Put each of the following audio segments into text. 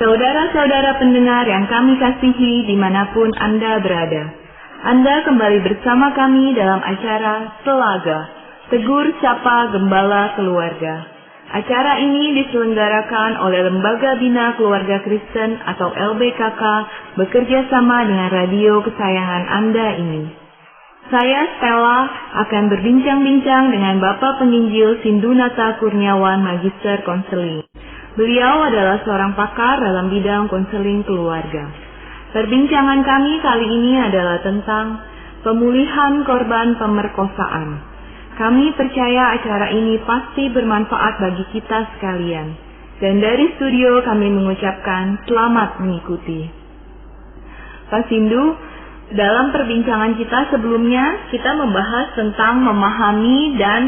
Saudara-saudara pendengar yang kami kasihi dimanapun Anda berada, Anda kembali bersama kami dalam acara Telaga, Tegur Sapa Gembala Keluarga. Acara ini diselenggarakan oleh Lembaga Bina Keluarga Kristen atau LBKK bekerja sama dengan radio kesayangan Anda ini. Saya Stella akan berbincang-bincang dengan Bapak Penginjil Sindunata Kurniawan Magister Konseling. Beliau adalah seorang pakar dalam bidang konseling keluarga. Perbincangan kami kali ini adalah tentang pemulihan korban pemerkosaan. Kami percaya acara ini pasti bermanfaat bagi kita sekalian. Dan dari studio kami mengucapkan selamat mengikuti. Pak Sindu, dalam perbincangan kita sebelumnya, kita membahas tentang memahami dan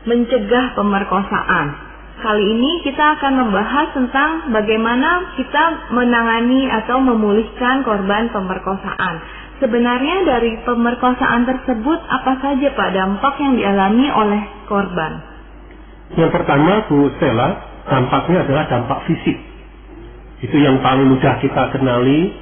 mencegah pemerkosaan. Kali ini kita akan membahas tentang bagaimana kita menangani atau memulihkan korban pemerkosaan. Sebenarnya dari pemerkosaan tersebut apa saja Pak dampak yang dialami oleh korban? Yang pertama Bu Stella, dampaknya adalah dampak fisik. Itu yang paling mudah kita kenali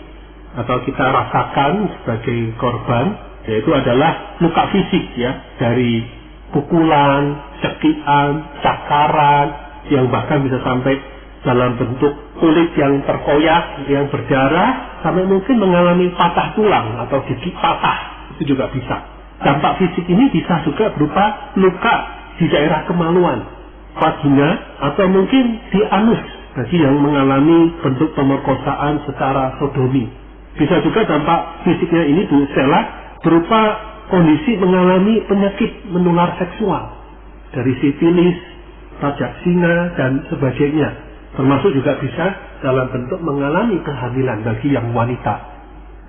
atau kita rasakan sebagai korban, yaitu adalah luka fisik ya, dari pukulan, cekikan, cakaran, yang bahkan bisa sampai dalam bentuk kulit yang terkoyak, yang berdarah, sampai mungkin mengalami patah tulang atau gigi patah, itu juga bisa. Dampak fisik ini bisa juga berupa luka di daerah kemaluan, vagina, atau mungkin di anus, bagi yang mengalami bentuk pemerkosaan secara sodomi. Bisa juga dampak fisiknya ini Bu Stella berupa kondisi mengalami penyakit menular seksual, dari sifilis, pajak singa, dan sebagainya. Termasuk juga bisa dalam bentuk mengalami kehamilan bagi yang wanita.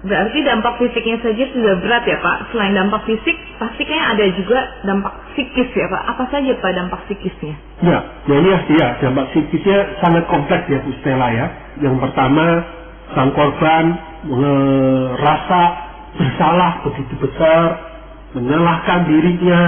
Berarti dampak fisiknya saja sudah berat ya Pak. Selain dampak fisik, pasti kayaknya ada juga dampak psikis ya Pak. Apa saja Pak dampak psikisnya? Ya, ini ya dampak psikisnya sangat kompleks ya Bu Stella ya. Yang pertama, sang korban merasa bersalah begitu besar, menyalahkan dirinya,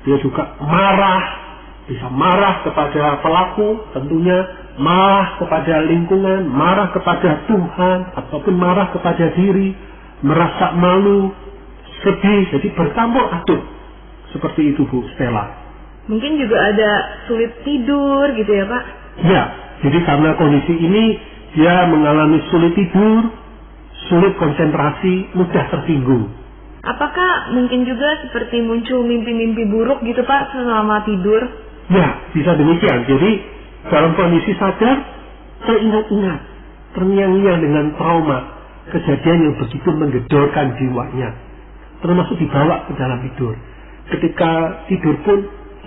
dia juga marah, bisa marah kepada pelaku, tentunya marah kepada lingkungan, marah kepada Tuhan, ataupun marah kepada diri, merasa malu, sedih, jadi bercampur aduk. Seperti itu Bu Stella. Mungkin juga ada sulit tidur gitu ya Pak? Ya, jadi karena kondisi ini dia mengalami sulit tidur, sulit konsentrasi, mudah tersinggung. Apakah mungkin juga seperti muncul mimpi-mimpi buruk gitu Pak selama tidur? Ya, bisa demikian. Jadi dalam kondisi sadar, teringat-ingat, terngiang-ngiang dengan trauma, kejadian yang begitu menggedorkan jiwanya, termasuk dibawa ke dalam tidur. Ketika tidur pun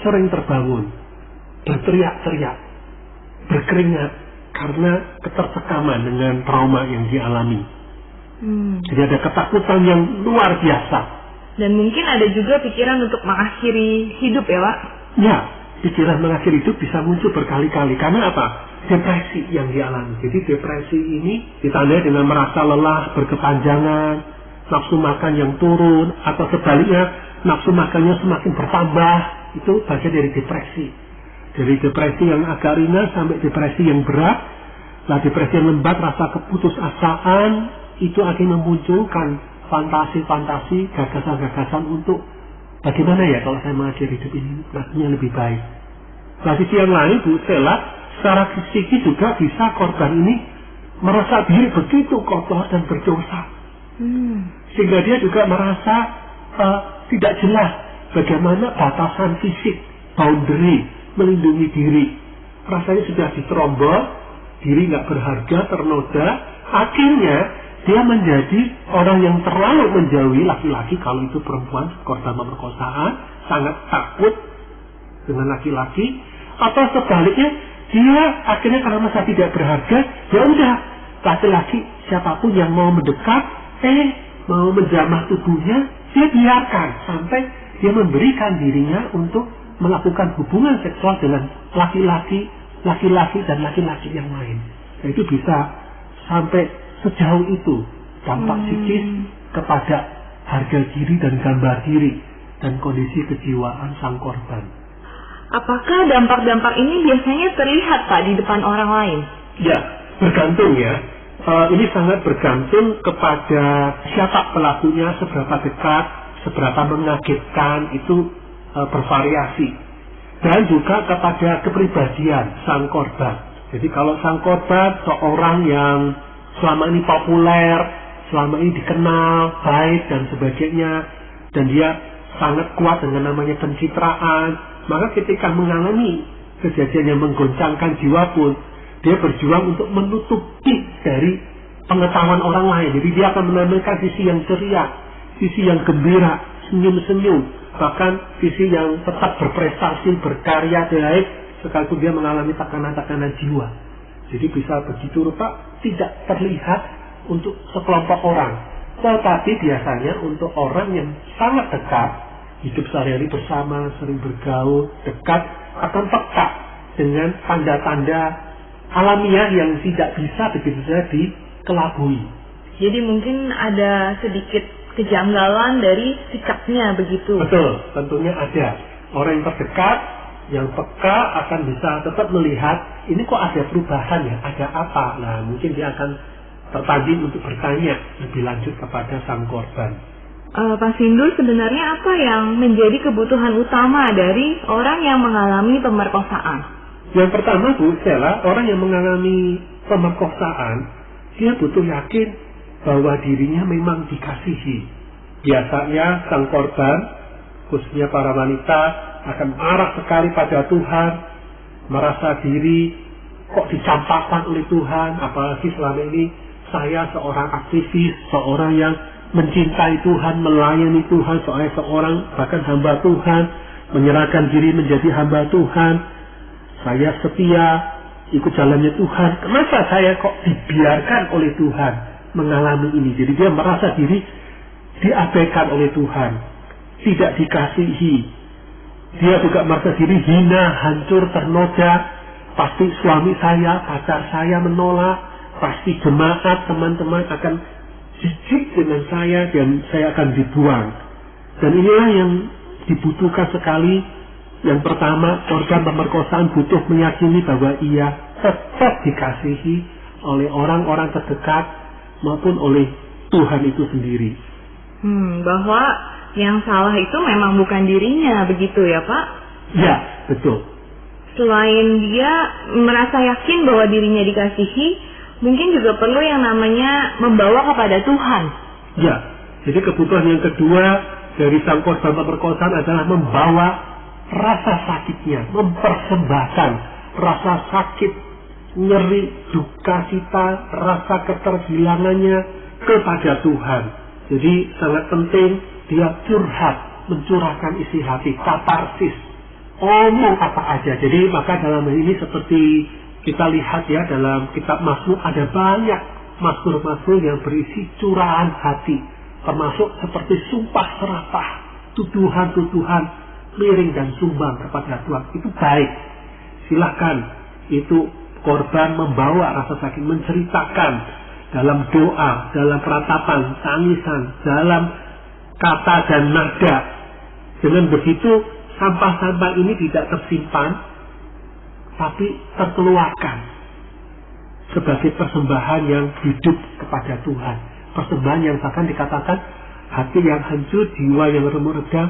sering terbangun, berteriak-teriak, berkeringat, karena ketersekaman dengan trauma yang dialami. Jadi ada ketakutan yang luar biasa. Dan mungkin ada juga pikiran untuk mengakhiri hidup ya Pak? Ya, pikiran mengakhiri hidup bisa muncul berkali-kali. Karena apa? Depresi yang dialami. Jadi depresi ini ditandai dengan merasa lelah berkepanjangan, nafsu makan yang turun, atau sebaliknya nafsu makannya semakin bertambah. Itu bagian dari depresi. Dari depresi yang agak ringan sampai depresi yang berat. Nah, depresi yang lembat, rasa keputusasaan, itu akan memunculkan fantasi-fantasi, gagasan-gagasan untuk bagaimana ya kalau saya mengakhiri hidup ini rasanya lebih baik. Nah, sisi yang lain Bu Stella, secara psikis juga bisa korban ini merasa diri begitu kotor dan berdosa, sehingga dia juga merasa tidak jelas bagaimana batasan fisik, boundary, melindungi diri. Rasanya sudah diterombol, diri nggak berharga, ternoda. Akhirnya dia menjadi orang yang terlalu menjauhi laki-laki, kalau itu perempuan korban pemerkosaan, sangat takut dengan laki-laki, atau sebaliknya dia akhirnya karena merasa tidak berharga, ya udah laki-laki siapapun yang mau mendekat, mau menjamah tubuhnya, dia biarkan sampai dia memberikan dirinya untuk melakukan hubungan seksual dengan laki-laki dan laki-laki yang lain. Nah, itu bisa sampai sejauh itu dampak psikis kepada harga diri dan gambar diri dan kondisi kejiwaan sang korban. Apakah dampak-dampak ini biasanya terlihat Pak di depan orang lain? Ya, Bergantung ya. Ini sangat bergantung kepada siapa pelakunya, seberapa dekat, seberapa mengagetkan, itu bervariasi. Dan juga kepada kepribadian sang korban. Jadi kalau sang korban seorang yang selama ini populer, selama ini dikenal, baik dan sebagainya, dan dia sangat kuat dengan namanya pencitraan, maka ketika mengalami kejadian yang menggoncangkan jiwa pun, dia berjuang untuk menutupi dari pengetahuan orang lain. Jadi dia akan menampilkan sisi yang ceria, sisi yang gembira, senyum-senyum, bahkan sisi yang tetap berprestasi, berkarya baik, sekalipun dia mengalami tekanan-tekanan jiwa. Jadi bisa begitu rupa tidak terlihat untuk sekelompok orang, tetapi biasanya untuk orang yang sangat dekat, hidup sehari-hari bersama, sering bergaul, dekat, akan peka dengan tanda-tanda alamiah yang tidak bisa begitu saja dikelabui. Jadi mungkin ada sedikit kejanggalan dari sikapnya begitu. Betul, tentunya ada. Orang yang terdekat, yang peka akan bisa tetap melihat, ini kok ada perubahan ya, ada apa? Nah, mungkin dia akan tertanding untuk bertanya lebih lanjut kepada sang korban. Pak Sindul, sebenarnya apa yang menjadi kebutuhan utama dari orang yang mengalami pemerkosaan? Yang pertama, Bu Stella, orang yang mengalami pemerkosaan, dia butuh yakin bahwa dirinya memang dikasihi. Biasanya sang korban, khususnya para wanita, akan marah sekali pada Tuhan, merasa diri kok dicampakkan oleh Tuhan, apalagi selama ini saya seorang aktivis, seorang yang mencintai Tuhan, melayani Tuhan, seorang bahkan hamba Tuhan, menyerahkan diri menjadi hamba Tuhan. Saya setia, ikut jalannya Tuhan. Kenapa saya kok dibiarkan oleh Tuhan mengalami ini? Jadi dia merasa diri diabaikan oleh Tuhan, tidak dikasihi. Dia juga merasa diri hina, hancur, ternoda. Pasti suami saya, pacar saya menolak. Pasti jemaat, teman-teman akan jijik dengan saya dan saya akan dibuang. Dan inilah yang dibutuhkan sekali. Yang pertama, korban pemerkosaan butuh meyakini bahwa ia tetap dikasihi oleh orang-orang terdekat maupun oleh Tuhan itu sendiri. Bahwa yang salah itu memang bukan dirinya, begitu ya Pak? Ya, betul. Selain dia merasa yakin bahwa dirinya dikasihi, mungkin juga perlu yang namanya membawa kepada Tuhan. Ya, jadi kebutuhan yang kedua dari sang korban pemerkosaan adalah membawa rasa sakitnya, mempersembahkan rasa sakit, nyeri, duka cita, rasa keterhilangannya kepada Tuhan. Jadi sangat penting dia curhat, mencurahkan isi hati, katarsis, omong apa aja. Jadi maka dalam hal ini seperti kita lihat ya, dalam kitab Mazmur ada banyak mazmur-mazmur yang berisi curahan hati, termasuk seperti sumpah serapah, tuduhan-tuduhan miring dan sumbang kepada Tuhan. Itu baik, silahkan. Itu korban membawa rasa sakit, menceritakan dalam doa, dalam peratapan, tangisan, dalam kata dan nada. Dengan begitu sampah-sampah ini tidak tersimpan, tapi terkeluarkan sebagai persembahan yang hidup kepada Tuhan. Persembahan yang bahkan dikatakan hati yang hancur, jiwa yang remuk redam,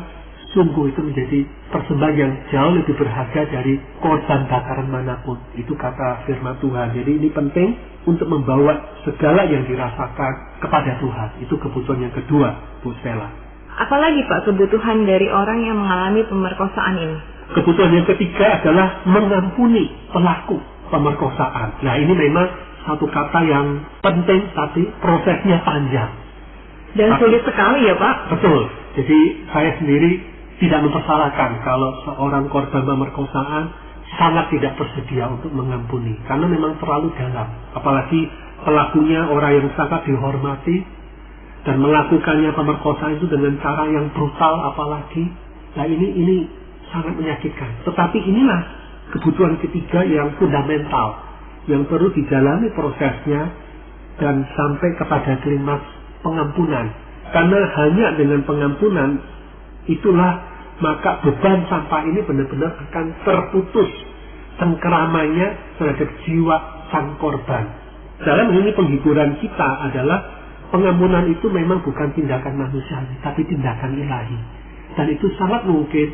sungguh itu menjadi persembahan yang jauh lebih berharga dari korban bakaran manapun. Itu kata firman Tuhan. Jadi ini penting untuk membawa segala yang dirasakan kepada Tuhan. Itu kebutuhan yang kedua, Bu Stella. Apalagi Pak kebutuhan dari orang yang mengalami pemerkosaan ini? Kebutuhan yang ketiga adalah mengampuni pelaku pemerkosaan. Nah, ini memang satu kata yang penting, tapi prosesnya panjang. Dan sulit sekali ya Pak? Betul. Jadi saya sendiri tidak mempersalahkan kalau seorang korban pemerkosaan sangat tidak bersedia untuk mengampuni, karena memang terlalu dalam. Apalagi pelakunya orang yang sangat dihormati dan melakukannya pemerkosaan itu dengan cara yang brutal apalagi. Nah ini sangat menyakitkan. Tetapi inilah kebutuhan ketiga yang fundamental, yang perlu dijalani prosesnya dan sampai kepada klimaks pengampunan. Karena hanya dengan pengampunan itulah maka beban sampah ini benar-benar akan terputus cengkeramannya terhadap jiwa sang korban. dalam ini penghiburan kita adalah pengampunan itu memang bukan tindakan manusiawi, tapi tindakan ilahi. Dan itu sangat mungkin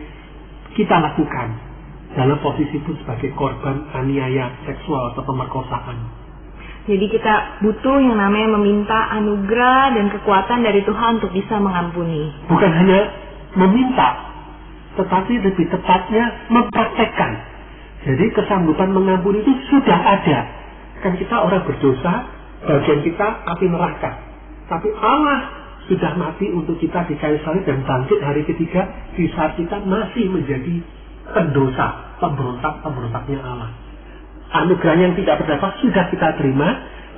kita lakukan dalam posisi pun sebagai korban aniaya seksual atau pemerkosaan. Jadi kita butuh yang namanya meminta anugerah dan kekuatan dari Tuhan untuk bisa mengampuni. Bukan hanya meminta, tetapi lebih tepatnya mempraktekkan. Jadi kesanggupan mengampuni itu sudah ada. Kan kita orang berdosa, bagian kita api neraka. Tapi Allah sudah mati untuk kita di kayu salib dan bangkit hari ketiga di saat kita masih menjadi pendosa, pemberontaknya Allah. Anugerah yang tidak berdampak sudah kita terima.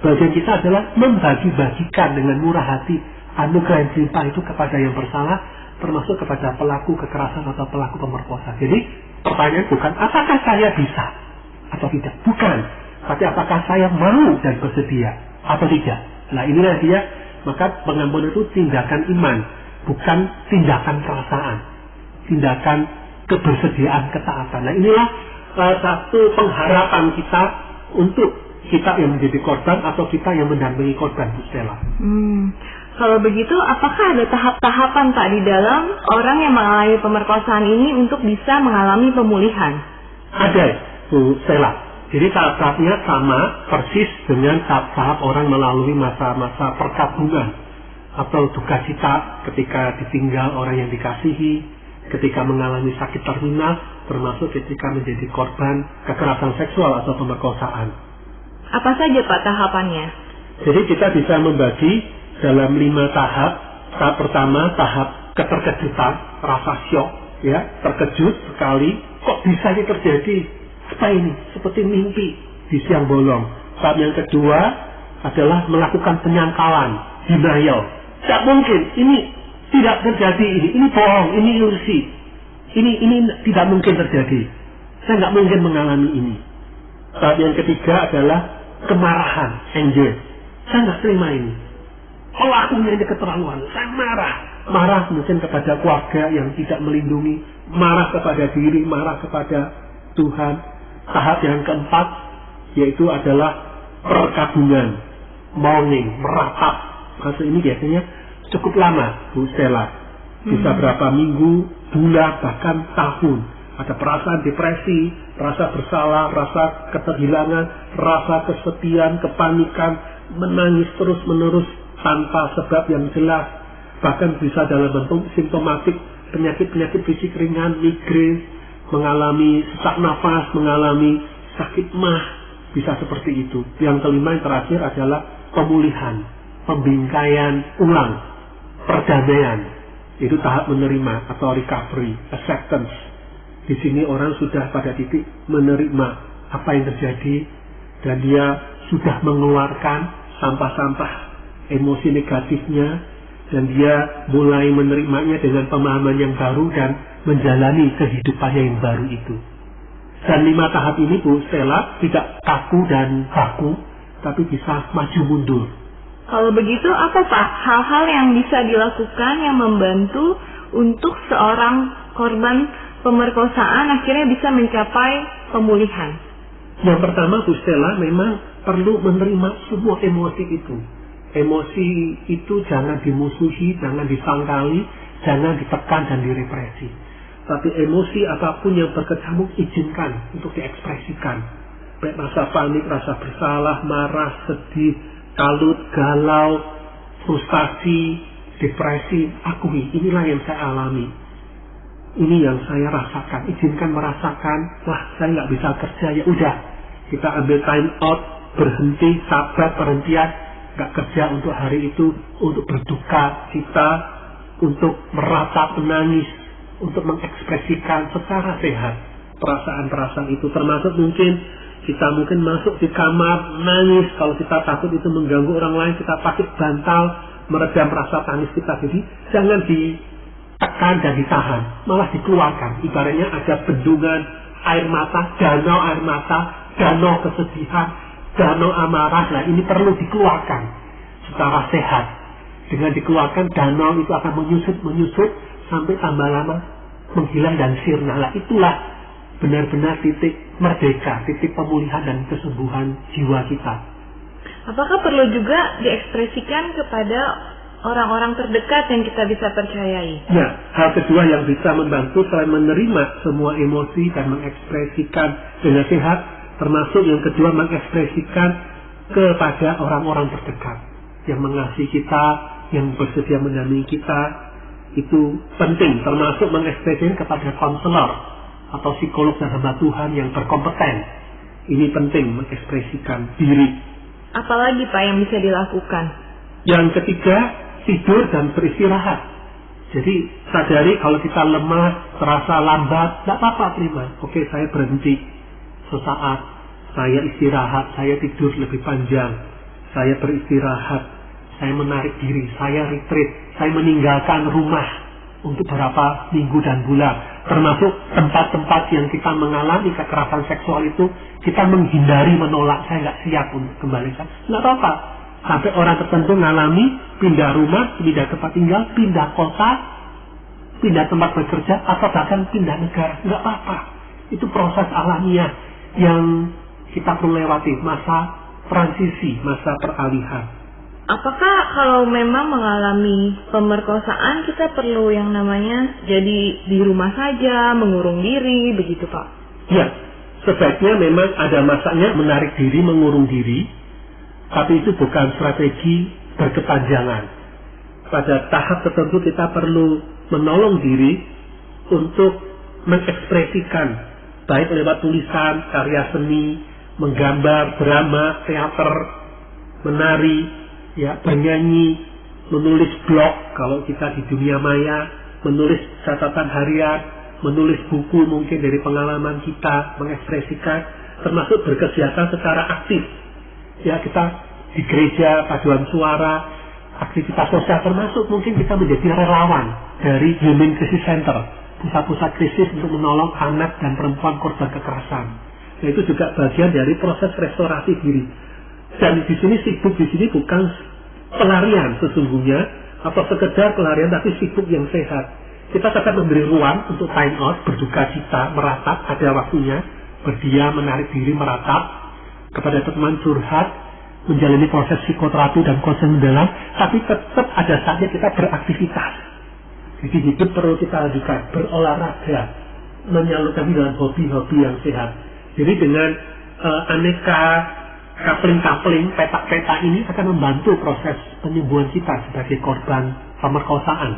Bagian kita adalah membagi-bagikan dengan murah hati anugerah yang dilimpah itu kepada yang bersalah, termasuk kepada pelaku kekerasan atau pelaku pemerkosa. Jadi pertanyaan bukan apakah saya bisa atau tidak, bukan, tapi apakah saya mau dan bersedia atau tidak. Nah inilah dia, maka pengampunan itu tindakan iman, bukan tindakan perasaan, tindakan kebersediaan, ketaatan. Nah inilah satu pengharapan kita untuk kita yang menjadi korban atau kita yang mendampingi korban, Bu Stella. Kalau begitu, apakah ada tahap-tahapan Pak di dalam orang yang mengalami pemerkosaan ini untuk bisa mengalami pemulihan? Ada, Bu Stella. Jadi tahap-tahapnya sama persis dengan tahap-tahap orang melalui masa-masa perkabungan atau duka cita ketika ditinggal orang yang dikasihi, ketika mengalami sakit terminal, termasuk ketika menjadi korban kekerasan seksual atau pemerkosaan. Apa saja Pak tahapannya? Jadi kita bisa membagi dalam 5 tahap. Tahap pertama, tahap keterkejutan, rasa syok, ya, terkejut sekali, kok bisa ini terjadi? Apa ini? Seperti mimpi di siang bolong. Tahap yang kedua adalah melakukan penyangkalan, denial. Tidak mungkin, ini tidak terjadi, ini bohong, ini ilusi. Ini tidak mungkin terjadi. Saya nggak mungkin mengalami ini. Tahap yang ketiga adalah kemarahan, anger. Saya nggak terima ini. Kalau aku ini keterlaluan, saya marah. Marah mungkin kepada keluarga yang tidak melindungi, marah kepada diri, marah kepada Tuhan. Tahap yang keempat yaitu adalah perkabungan, mourning, meratap. Masa ini biasanya cukup lama, Bu Stella. Bisa berapa minggu, bulan, bahkan tahun. Ada perasaan depresi, rasa bersalah, rasa keterhilangan, rasa kesepian, kepanikan, menangis terus-menerus tanpa sebab yang jelas. Bahkan bisa dalam bentuk simptomatik penyakit-penyakit fisik ringan, migrain, mengalami sesak nafas, mengalami sakit mah, bisa seperti itu. Yang kelima, yang terakhir adalah pemulihan, pembingkaian ulang, perdamaian. Itu tahap menerima atau recovery, acceptance. Di sini orang sudah pada titik menerima apa yang terjadi dan dia sudah mengeluarkan sampah-sampah emosi negatifnya dan dia mulai menerimanya dengan pemahaman yang baru dan menjalani kehidupannya yang baru itu. Dan 5 tahap ini, Bu Stella, tidak kaku dan baku, tapi bisa maju mundur. Kalau begitu, apa Pak hal-hal yang bisa dilakukan yang membantu untuk seorang korban pemerkosaan akhirnya bisa mencapai pemulihan? Yang pertama, Bu Stella, memang perlu menerima semua emosi itu. Emosi itu jangan dimusuhi, jangan disangkali, jangan ditekan dan direpresi. Tapi emosi apapun yang berkecamuk izinkan untuk diekspresikan. Baik rasa panik, rasa bersalah, marah, sedih, kalut, galau, frustasi, depresi, akui, inilah yang saya alami. Ini yang saya rasakan, izinkan merasakan. Wah, saya nggak bisa kerja, ya udah, kita ambil time out, berhenti, sabar, perhentian, nggak kerja untuk hari itu, untuk berduka cita, untuk meratap, menangis, untuk mengekspresikan secara sehat perasaan-perasaan itu. Termasuk mungkin kita masuk di kamar, nangis, kalau kita takut itu mengganggu orang lain, kita pakai bantal, meredam rasa tangis kita. Jadi jangan ditekan dan ditahan, malah dikeluarkan. Ibaratnya ada bendungan air mata, danau kesedihan, danau amarah. Nah, ini perlu dikeluarkan secara sehat. Dengan dikeluarkan, danau itu akan menyusut sampai tambah lama menghilang dan sirna. Nah, itulah benar-benar titik merdeka, titik pemulihan dan kesembuhan jiwa kita. Apakah perlu juga diekspresikan kepada orang-orang terdekat yang kita bisa percayai? Ya, hal kedua yang bisa membantu selain menerima semua emosi dan mengekspresikan dengan sehat, termasuk yang kedua mengekspresikan kepada orang-orang terdekat yang mengasihi kita, yang bersedia mendampingi kita. Itu penting, termasuk mengekspresikan kepada konselor atau psikolog dan hamba Tuhan yang berkompeten. Ini penting mengekspresikan diri. Apalagi Pak yang bisa dilakukan? Yang ketiga, tidur dan beristirahat. Jadi sadari kalau kita lemah, terasa lambat, tidak apa-apa, terima. Oke, saya berhenti sesaat, saya istirahat, saya tidur lebih panjang, saya beristirahat, saya menarik diri, saya retreat, saya meninggalkan rumah untuk beberapa minggu dan bulan. Termasuk tempat-tempat yang kita mengalami kekerasan seksual itu, kita menghindari, menolak, saya nggak siap untuk kembalikan. Nggak apa-apa. Sampai orang tertentu mengalami pindah rumah, pindah tempat tinggal, pindah kota, pindah tempat bekerja, atau bahkan pindah negara. Nggak apa-apa. Itu proses alamiah yang kita perlu lewati, masa transisi, masa peralihan. Apakah kalau memang mengalami pemerkosaan kita perlu yang namanya jadi di rumah saja, mengurung diri, begitu Pak? Ya, sebaiknya memang ada masanya menarik diri, mengurung diri, tapi itu bukan strategi berkepanjangan. Pada tahap tertentu kita perlu menolong diri untuk mengekspresikan, baik lewat tulisan, karya seni, menggambar, drama, teater, menari, ya, bernyanyi, menulis blog kalau kita di dunia maya, menulis catatan harian, menulis buku mungkin dari pengalaman kita, mengekspresikan, termasuk berkegiatan secara aktif. Ya, kita di gereja, paduan suara, aktivitas sosial, termasuk mungkin kita menjadi relawan dari Human Crisis Center, pusat-pusat krisis untuk menolong anak dan perempuan korban kekerasan. Nah, itu juga bagian dari proses restorasi diri. Dan di sini sibuk di sini bukan pelarian sesungguhnya atau sekedar pelarian, tapi sibuk yang sehat. Kita tetap memberi ruang untuk time out, berduka cita, meratap, ada waktunya, berdiam, menarik diri, meratap, kepada teman curhat, menjalani proses psikoterapi dan konseling mendalam, tapi tetap ada saatnya kita beraktivitas. Jadi hidup perlu kita lakukan, berolahraga, menyalurkan dalam hobi-hobi yang sehat. Jadi dengan aneka kapling-kapling, petak-petak ini akan membantu proses penyembuhan kita sebagai korban pemerkosaan.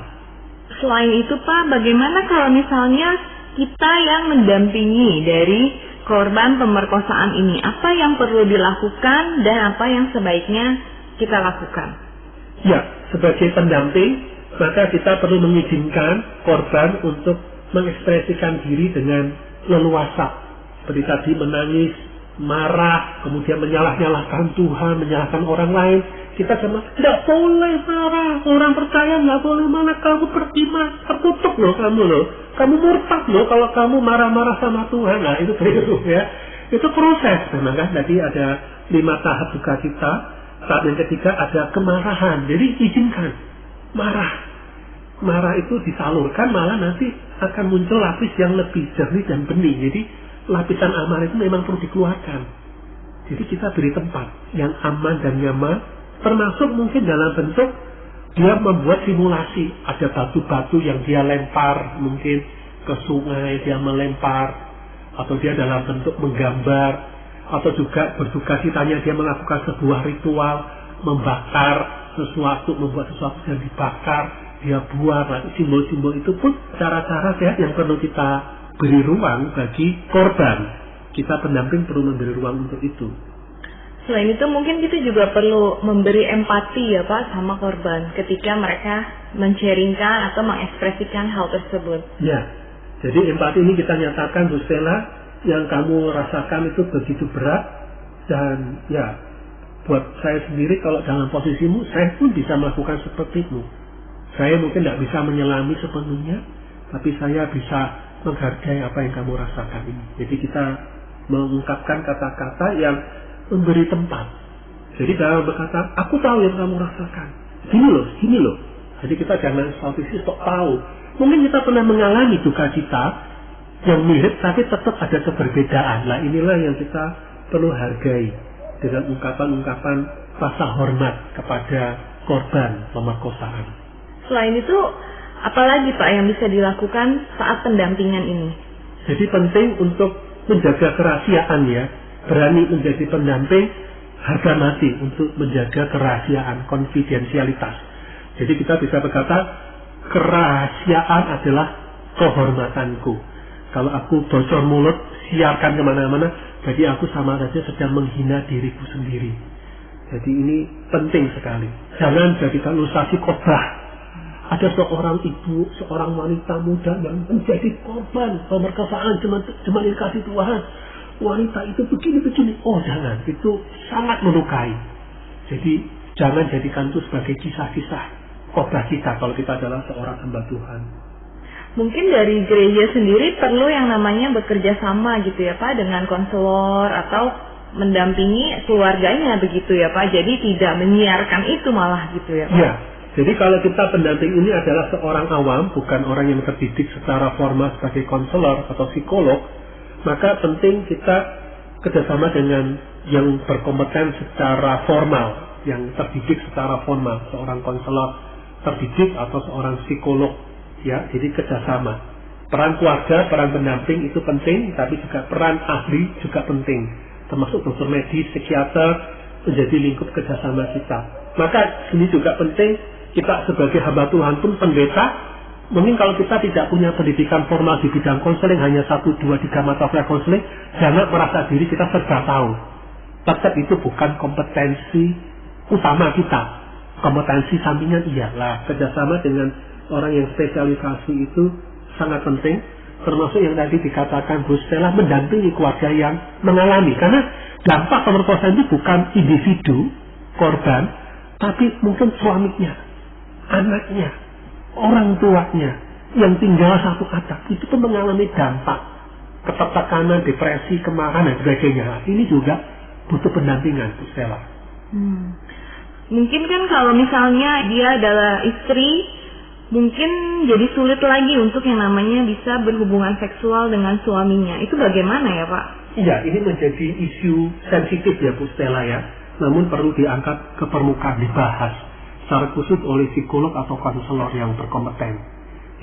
Selain itu Pak, bagaimana kalau misalnya kita yang mendampingi dari korban pemerkosaan ini? Apa yang perlu dilakukan dan apa yang sebaiknya kita lakukan? Ya, sebagai pendamping, maka kita perlu mengizinkan korban untuk mengekspresikan diri dengan leluasa. Seperti tadi menangis, marah, kemudian menyalah-nyalahkan Tuhan, menyalahkan orang lain. Kita sama, tidak boleh marah, orang percaya nggak boleh marah, kamu beriman, tertutup loh kamu loh, kamu murtad loh kalau kamu marah-marah sama Tuhan. Nah itu keliru ya, itu proses memang kan. Tadi ada 5 tahap duka cita, tahap yang ketiga ada kemarahan. Jadi izinkan marah itu disalurkan, malah nanti akan muncul lapis yang lebih jernih dan bening. Jadi lapisan amarah itu memang perlu dikeluarkan. Jadi kita beri tempat yang aman dan nyaman, termasuk mungkin dalam bentuk dia membuat simulasi. Ada batu-batu yang dia lempar mungkin ke sungai, dia melempar, atau dia dalam bentuk menggambar, atau juga berduka citanya dia melakukan sebuah ritual, membakar sesuatu, membuat sesuatu yang dibakar, dia buang. Nah, simbol-simbol itu pun cara-cara sehat yang perlu kita beri ruang bagi korban. Kita pendamping perlu memberi ruang untuk itu. Selain itu mungkin kita juga perlu memberi empati ya Pak sama korban ketika mereka men-sharingkan atau mengekspresikan hal tersebut. Ya, jadi empati ini kita nyatakan, Bu Stella, yang kamu rasakan itu begitu berat, dan ya buat saya sendiri kalau dalam posisimu, saya pun bisa melakukan seperti itu. Saya mungkin tidak bisa menyelami sepenuhnya, tapi saya bisa menghargai apa yang kamu rasakan ini. Jadi kita mengungkapkan kata-kata yang memberi tempat. Jadi dalam berkata, aku tahu yang kamu rasakan. Gini loh. Jadi kita jangan statistis kok tahu. Mungkin kita pernah mengalami duka cita yang mirip, tapi tetap ada keberbedaan. Nah inilah yang kita perlu hargai dengan ungkapan-ungkapan rasa hormat kepada korban pemerkosaan. Selain itu, apalagi Pak yang bisa dilakukan saat pendampingan ini? Jadi penting untuk menjaga kerahasiaan ya, berani menjadi pendamping harga mati untuk menjaga kerahasiaan, konfidensialitas. Jadi kita bisa berkata, kerahasiaan adalah kehormatanku. Kalau aku bocor mulut, siarkan kemana-mana, jadi aku sama saja sedang menghina diriku sendiri. Jadi ini penting sekali. Jangan jadikan ilustrasi khotbah. Ada seorang ibu, seorang wanita muda yang menjadi korban pemerkosaan cuma dikasih Tuhan. Wanita itu begini-begini. Oh jangan, itu sangat melukai. Jadi jangan jadikan itu sebagai kisah-kisah khotbah kita kalau kita adalah seorang hamba Tuhan. Mungkin dari gereja sendiri perlu yang namanya bekerja sama gitu ya Pak, dengan konselor atau mendampingi keluarganya begitu ya Pak. Jadi tidak menyiarkan itu malah gitu ya Pak. Iya. Jadi kalau kita pendamping ini adalah seorang awam, bukan orang yang terdidik secara formal sebagai konselor atau psikolog, maka penting kita kerjasama dengan yang berkompeten secara formal, yang terdidik secara formal, seorang konselor terdidik atau seorang psikolog, ya. Jadi kerjasama. Peran keluarga, peran pendamping itu penting, tapi juga peran ahli juga penting, termasuk dokter medis, psikiater menjadi lingkup kerjasama kita. Maka ini juga penting. Kita sebagai hamba Tuhan pun pendeta, mungkin kalau kita tidak punya pendidikan formal di bidang konseling, hanya 1, 2, 3 mata kuliah konseling, jangan merasa diri kita serba tahu. Tetap itu bukan kompetensi utama kita. Kompetensi sampingan iyalah, kerjasama dengan orang yang spesialisasi itu sangat penting, termasuk yang tadi dikatakan Bu Stella, mendampingi keluarga yang mengalami. Karena dampak pemerkosaan itu bukan individu, korban, tapi mungkin suaminya, anaknya, orang tuanya yang tinggal satu atap itu pun mengalami dampak ketertekanan, depresi, kemarahan dan sebagainya. Ini juga butuh pendampingan, Bu Stella. Mungkin kan kalau misalnya dia adalah istri, mungkin jadi sulit lagi untuk yang namanya bisa berhubungan seksual dengan suaminya. Itu bagaimana ya Pak? Iya, ini menjadi isu sensitif ya Bu Stella ya. Namun perlu diangkat ke permukaan, dibahas secara khusus oleh psikolog atau konselor yang berkompeten.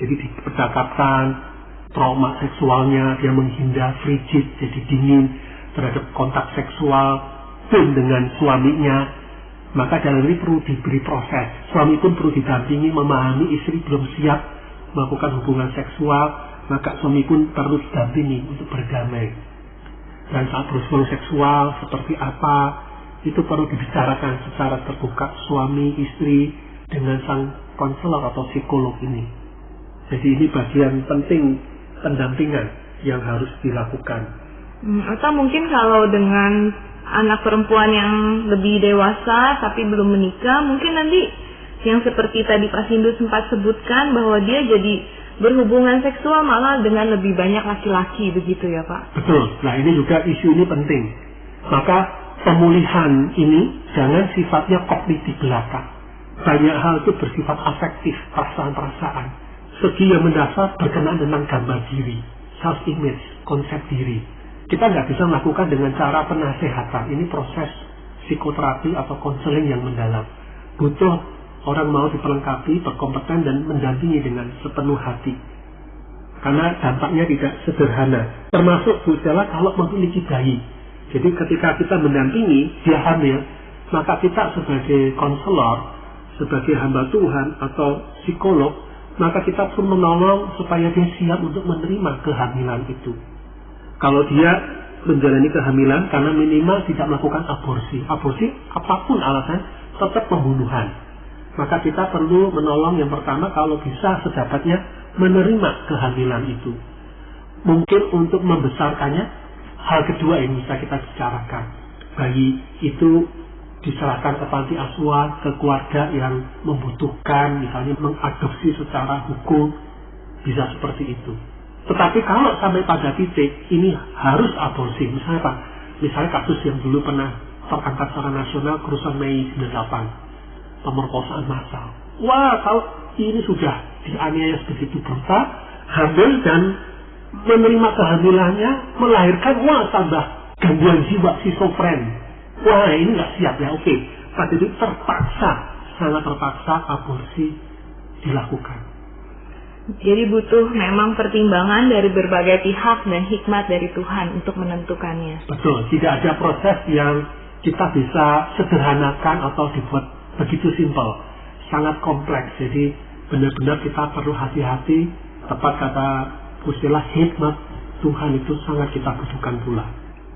Jadi dipercakapkan trauma seksualnya, dia menghindar, frigid, jadi dingin terhadap kontak seksual pun dengan suaminya. Maka dalam ini perlu diberi proses. Suami pun perlu didampingi, memahami istri belum siap melakukan hubungan seksual, maka suami pun perlu didampingi untuk berdamai. Dan saat berhubungan seksual seperti apa, itu perlu dibicarakan secara terbuka suami istri dengan sang konselor atau psikolog ini. Jadi ini bagian penting pendampingan yang harus dilakukan. Atau mungkin kalau dengan anak perempuan yang lebih dewasa tapi belum menikah, mungkin nanti yang seperti tadi Pak Sindu sempat sebutkan bahwa dia jadi berhubungan seksual malah dengan lebih banyak laki-laki begitu ya Pak? Betul. Nah ini juga isu ini penting. Maka pemulihan ini jangan sifatnya kognitif belaka. Banyak hal itu bersifat afektif, perasaan-perasaan. Segi yang mendasar berkenaan tentang gambar diri, self-image, konsep diri. Kita nggak bisa melakukan dengan cara penasehatan. Ini proses psikoterapi atau konseling yang mendalam. Butuh orang mau diperlengkapi, berkompeten dan mendampingi dengan sepenuh hati. Karena dampaknya tidak sederhana. Termasuk Bu Stella kalau memiliki bayi. Jadi ketika kita mendampingi dia hamil, maka kita sebagai konselor, sebagai hamba Tuhan atau psikolog, maka kita pun menolong supaya dia siap untuk menerima kehamilan itu. Kalau dia menjalani kehamilan karena minimal tidak melakukan aborsi, apapun alasan, tetap pembunuhan. Maka kita perlu menolong yang pertama kalau bisa sedapatnya menerima kehamilan itu. Mungkin untuk membesarkannya, hal kedua yang bisa kita bicarakan, bayi itu diserahkan ke panti asuhan, ke keluarga yang membutuhkan, misalnya mengadopsi secara hukum, bisa seperti itu. Tetapi kalau sampai pada titik ini harus aborsi, misalnya Pak, misalnya kasus yang dulu pernah terangkat secara nasional, kerusuhan Mei 98, pemerkosaan massal. Wah, kalau ini sudah dianiaya begitu brutal, hamil dan menerima kehamilannya, melahirkan, wah tambah gangguan jiwa, schizofren. Wah ini nggak siap ya, oke. Saat itu terpaksa, sangat terpaksa aborsi dilakukan. Jadi butuh memang pertimbangan dari berbagai pihak dan hikmat dari Tuhan untuk menentukannya. Betul, tidak ada proses yang kita bisa sederhanakan atau dibuat begitu simpel. Sangat kompleks, jadi benar-benar kita perlu hati-hati. Tepat kata Bu Stella, hikmat Tuhan itu sangat kita butuhkan pula.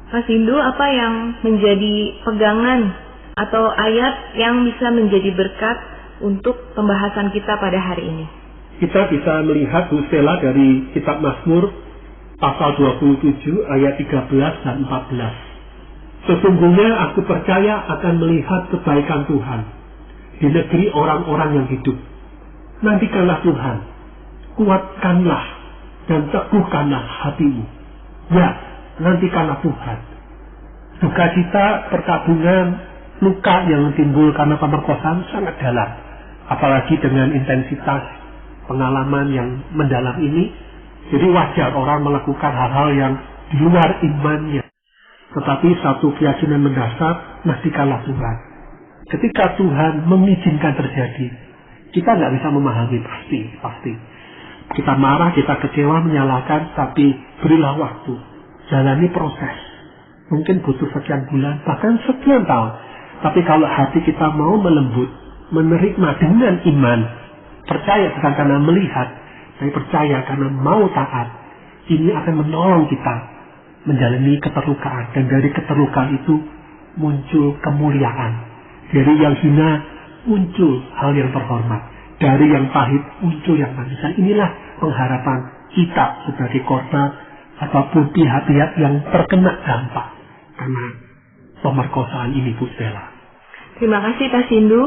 Mas Sindu, apa yang menjadi pegangan atau ayat yang bisa menjadi berkat untuk pembahasan kita pada hari ini? Kita bisa melihat Bu Stella dari kitab Mazmur pasal 27 ayat 13 dan 14. Sesungguhnya aku percaya akan melihat kebaikan Tuhan di negeri orang-orang yang hidup. Nantikanlah Tuhan, kuatkanlah dan teguhkanlah hatimu. Ya, nantikanlah Tuhan. Sukacita, perkabungan, luka yang timbul karena pemerkosaan sangat dalam. Apalagi dengan intensitas pengalaman yang mendalam ini, jadi wajar orang melakukan hal-hal yang di luar imannya. Tetapi satu keyakinan mendasar, nantikanlah Tuhan. Ketika Tuhan mengizinkan terjadi, kita nggak bisa memahami pasti. Kita marah, kita kecewa, menyalahkan, tapi berilah waktu. Jalani proses. Mungkin butuh sekian bulan, bahkan sekian tahun. Tapi kalau hati kita mau melembut, menerima dengan iman, percaya bukan karena melihat, tapi percaya karena mau taat, ini akan menolong kita menjalani keterlukaan. Dan dari keterlukaan itu muncul kemuliaan. Dari yang hina muncul hal yang terhormat. Dari yang pahit muncul yang manis. Inilah pengharapan kita sebagai korban ataupun pihak-pihak yang terkena dampak karena pemerkosaan ini, Bu Stella. Terima kasih Pak Sindu.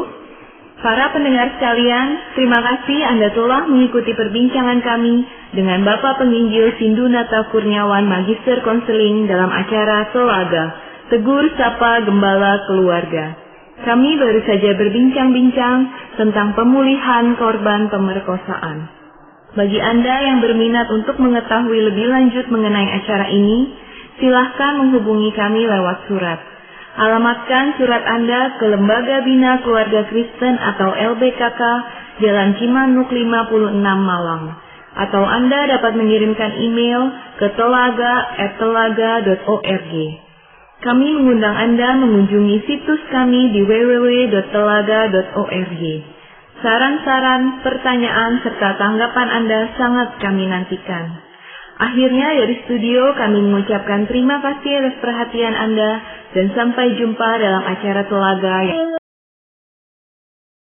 Para pendengar sekalian, terima kasih Anda telah mengikuti perbincangan kami dengan Bapak Penginjil Sindu Nata Kurniawan, Magister Konseling dalam acara Telaga, Tegur Sapa Gembala Keluarga. Kami baru saja berbincang-bincang tentang pemulihan korban pemerkosaan. Bagi Anda yang berminat untuk mengetahui lebih lanjut mengenai acara ini, silahkan menghubungi kami lewat surat. Alamatkan surat Anda ke Lembaga Bina Keluarga Kristen atau LBKK, Jalan Cimanuk 56 Malang. Atau Anda dapat mengirimkan email ke telaga@telaga.org. Kami mengundang Anda mengunjungi situs kami di www.telaga.org. Saran-saran, pertanyaan, serta tanggapan Anda sangat kami nantikan. Akhirnya dari studio kami mengucapkan terima kasih atas perhatian Anda dan sampai jumpa dalam acara Telaga.